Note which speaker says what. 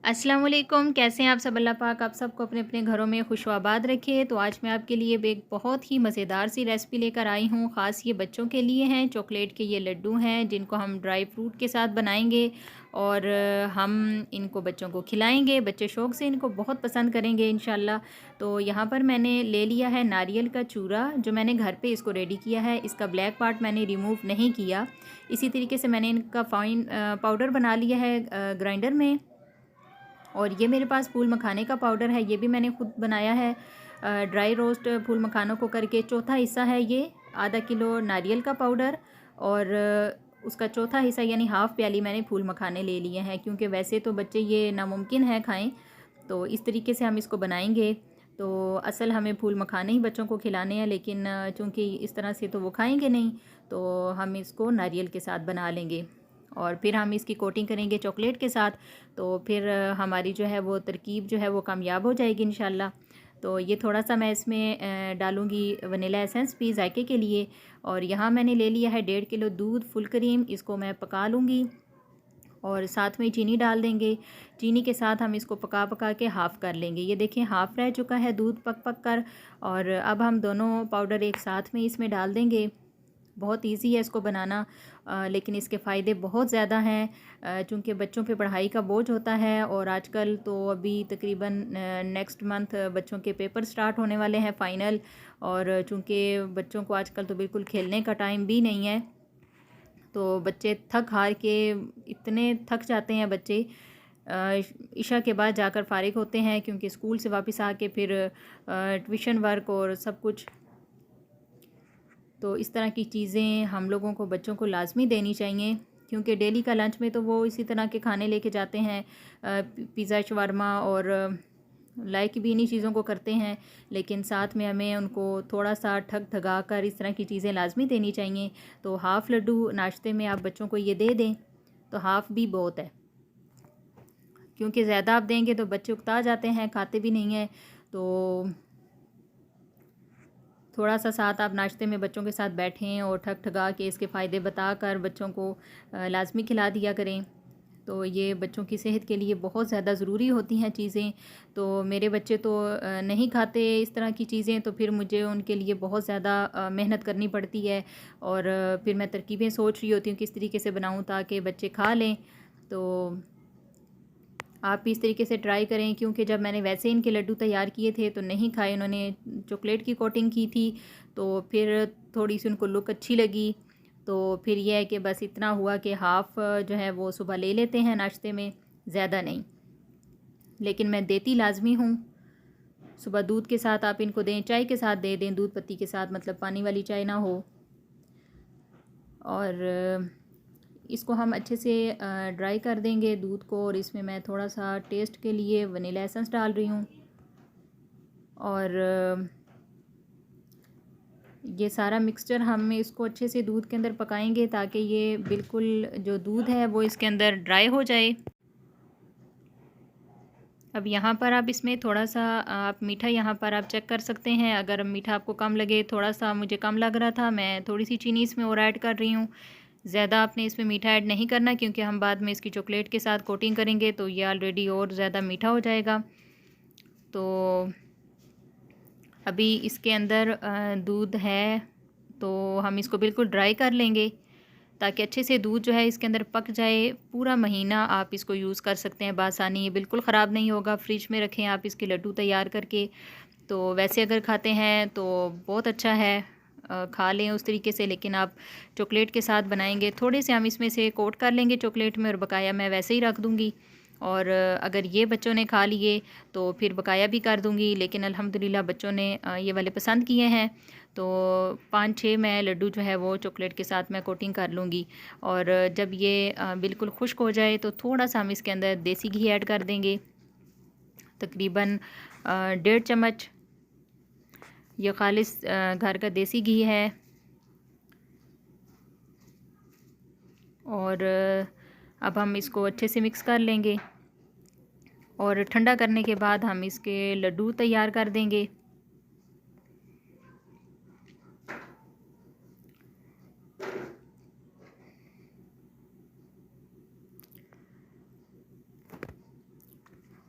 Speaker 1: अस्सलाम वालेकुम। कैसे हैं आप सब? अल्लाह पाक आप सबको अपने अपने घरों में खुश व आबाद रखे। तो आज मैं आपके लिए एक बहुत ही मज़ेदार सी रेसिपी लेकर आई हूँ। ख़ास ये बच्चों के लिए हैं। चॉकलेट के ये लड्डू हैं जिनको हम ड्राई फ्रूट के साथ बनाएंगे और हम इनको बच्चों को खिलाएंगे। बच्चे शौक़ से इनको बहुत पसंद करेंगे इंशाल्लाह। तो यहाँ पर मैंने ले लिया है नारियल का चूरा, जो मैंने घर पे इसको रेडी किया है। इसका ब्लैक पार्ट मैंने रिमूव नहीं किया। इसी तरीके से मैंने इनका फाइन पाउडर बना लिया है ग्राइंडर में। और ये मेरे पास फूल मखाने का पाउडर है, ये भी मैंने ख़ुद बनाया है। ड्राई रोस्ट फूल मखानों को करके चौथा हिस्सा है ये आधा किलो नारियल का पाउडर, और उसका चौथा हिस्सा यानी हाफ़ प्याली मैंने फूल मखाने ले लिए हैं, क्योंकि वैसे तो बच्चे ये नामुमकिन है खाएं। तो इस तरीके से हम इसको बनाएंगे। तो असल हमें फूल मखाने ही बच्चों को खिलाने हैं, लेकिन चूँकि इस तरह से तो वो खाएंगे नहीं, तो हम इसको नारियल के साथ बना लेंगे और फिर हम इसकी कोटिंग करेंगे चॉकलेट के साथ। तो फिर हमारी जो है वो तरकीब जो है वो कामयाब हो जाएगी इंशाल्लाह। तो ये थोड़ा सा मैं इसमें डालूँगी वनीला एसेंस भी जायके के लिए। और यहाँ मैंने ले लिया है 1.5 किलो दूध फुल क्रीम, इसको मैं पका लूँगी और साथ में चीनी डाल देंगे। चीनी के साथ हम इसको पका पका के हाफ़ कर लेंगे। ये देखें हाफ़ रह चुका है दूध पक पक कर। और अब हम दोनों पाउडर एक साथ में इसमें डाल देंगे। बहुत इजी है इसको बनाना, लेकिन इसके फ़ायदे बहुत ज़्यादा हैं। चूँकि बच्चों पे पढ़ाई का बोझ होता है और आजकल तो अभी तकरीबन नेक्स्ट मंथ बच्चों के पेपर स्टार्ट होने वाले हैं फ़ाइनल। और चूँकि बच्चों को आजकल तो बिल्कुल खेलने का टाइम भी नहीं है, तो बच्चे थक हार के इतने थक जाते हैं बच्चे। इशा के बाद जाकर फ़ारिग होते हैं, क्योंकि स्कूल से वापस आके फिर ट्यूशन वर्क और सब कुछ। तो इस तरह की चीज़ें हम लोगों को बच्चों को लाजमी देनी चाहिए, क्योंकि डेली का लंच में तो वो इसी तरह के खाने लेके जाते हैं। पिज़्ज़ा शवारमा और लाइक भी इन्हीं चीज़ों को करते हैं, लेकिन साथ में हमें उनको थोड़ा सा ठग ठगा कर इस तरह की चीज़ें लाजमी देनी चाहिए। तो हाफ़ लड्डू नाश्ते में आप बच्चों को ये दे दें तो हाफ़ भी बहुत है, क्योंकि ज़्यादा आप देंगे तो बच्चे उकता जाते हैं, खाते भी नहीं हैं। तो थोड़ा सा साथ आप नाश्ते में बच्चों के साथ बैठें और ठग ठगा के इसके फ़ायदे बताकर बच्चों को लाजमी खिला दिया करें। तो ये बच्चों की सेहत के लिए बहुत ज़्यादा ज़रूरी होती हैं चीज़ें। तो मेरे बच्चे तो नहीं खाते इस तरह की चीज़ें, तो फिर मुझे उनके लिए बहुत ज़्यादा मेहनत करनी पड़ती है। और फिर मैं तरकीबें सोच रही होती हूँ किस तरीके से बनाऊँ ताकि बच्चे खा लें। तो आप भी इस तरीके से ट्राई करें, क्योंकि जब मैंने वैसे इनके लड्डू तैयार किए थे तो नहीं खाए उन्होंने। चॉकलेट की कोटिंग की थी तो फिर थोड़ी सी उनको लुक अच्छी लगी। तो फिर यह है कि बस इतना हुआ कि हाफ़ जो है वो सुबह ले लेते हैं नाश्ते में, ज़्यादा नहीं, लेकिन मैं देती लाजमी हूँ। सुबह दूध के साथ आप इनको दें, चाय के साथ दे दें, दूध पत्ती के साथ, मतलब पानी वाली चाय ना हो। और इसको हम अच्छे से ड्राई कर देंगे दूध को, और इसमें मैं थोड़ा सा टेस्ट के लिए वनीला एसेंस डाल रही हूँ। और ये सारा मिक्सचर हम इसको अच्छे से दूध के अंदर पकाएंगे ताकि ये बिल्कुल जो दूध है वो इसके अंदर ड्राई हो जाए। अब यहाँ पर आप इसमें थोड़ा सा आप मीठा यहाँ पर आप चेक कर सकते हैं। अगर मीठा आपको कम लगे, थोड़ा सा मुझे कम लग रहा था, मैं थोड़ी सी चीनी इसमें और ऐड कर रही हूँ। ज़्यादा आपने इसमें मीठा ऐड नहीं करना, क्योंकि हम बाद में इसकी चॉकलेट के साथ कोटिंग करेंगे तो ये ऑलरेडी और ज़्यादा मीठा हो जाएगा। तो अभी इसके अंदर दूध है, तो हम इसको बिल्कुल ड्राई कर लेंगे ताकि अच्छे से दूध जो है इसके अंदर पक जाए। पूरा महीना आप इसको यूज़ कर सकते हैं बासानी, ये बिल्कुल ख़राब नहीं होगा। फ्रिज में रखें आप इसके लड्डू तैयार करके, तो वैसे अगर खाते हैं तो बहुत अच्छा है, खा लें उस तरीके से। लेकिन आप चॉकलेट के साथ बनाएंगे, थोड़े से हम इसमें से कोट कर लेंगे चॉकलेट में, और बकाया मैं वैसे ही रख दूँगी। और अगर ये बच्चों ने खा लिए तो फिर बकाया भी कर दूँगी। लेकिन अल्हम्दुलिल्लाह बच्चों ने ये वाले पसंद किए हैं, तो 5-6 मैं लड्डू जो है वो चॉकलेट के साथ मैं कोटिंग कर लूँगी। और जब ये बिल्कुल खुश्क हो जाए तो थोड़ा सा हम इसके अंदर देसी घी ऐड कर देंगे, तकरीबन 1.5 चम्मच। ये खालिस घर का देसी घी है। और अब हम इसको अच्छे से मिक्स कर लेंगे, और ठंडा करने के बाद हम इसके लड्डू तैयार कर देंगे।